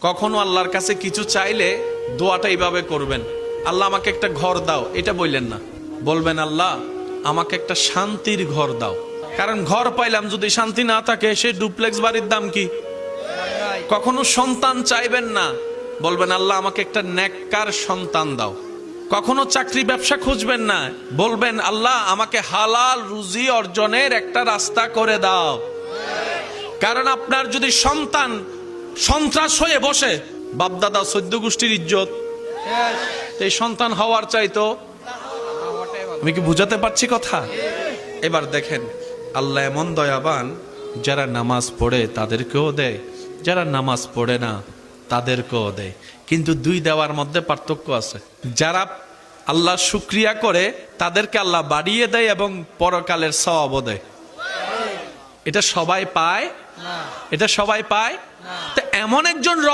কখনো আল্লাহর কাছে কিছু চাইলে দোয়াটা এইভাবে করবেন, আল্লাহ আমাকে একটা ঘর দাও, এটা বললেন না। বলবেন আল্লাহ আমাকে একটা শান্তির ঘর দাও। কারণ ঘর পাইলাম যদি শান্তি না থাকে, সে ডুপ্লেক্স বাড়ির দাম কি? কখনো সন্তান চাইবেন না, বলবেন আল্লাহ আমাকে একটা নেককার সন্তান দাও। কখনো চাকরি ব্যবসা খুঁজবেন না, বলবেন আল্লাহ আমাকে হালাল রুজি অর্জনের একটা রাস্তা করে দাও। কারণ আপনার যদি সন্তান সন্ত্রাস হয়ে বসে, বাপদাদা 14 গোষ্ঠীর ইজ্জত, এই সন্তান হওয়ার চাইতো। আমি কি বুঝাতে পারছি কথা? এবার দেখেন আল্লাহ এমন দয়াবান, যারা নামাজ পড়ে তাদেরকেও দেয়, যারা নামাজ পড়ে না তাদেরকেও দেয়। কিন্তু দুই দেওয়ার মধ্যে পার্থক্য আছে। যারা আল্লাহ শুকরিয়া করে তাদেরকে আল্লাহ বাড়িয়ে দেয় এবং পরকালের সওয়াবও দেয়। এটা সবাই পায়? এটা সবাই পায়? তো এমন একজন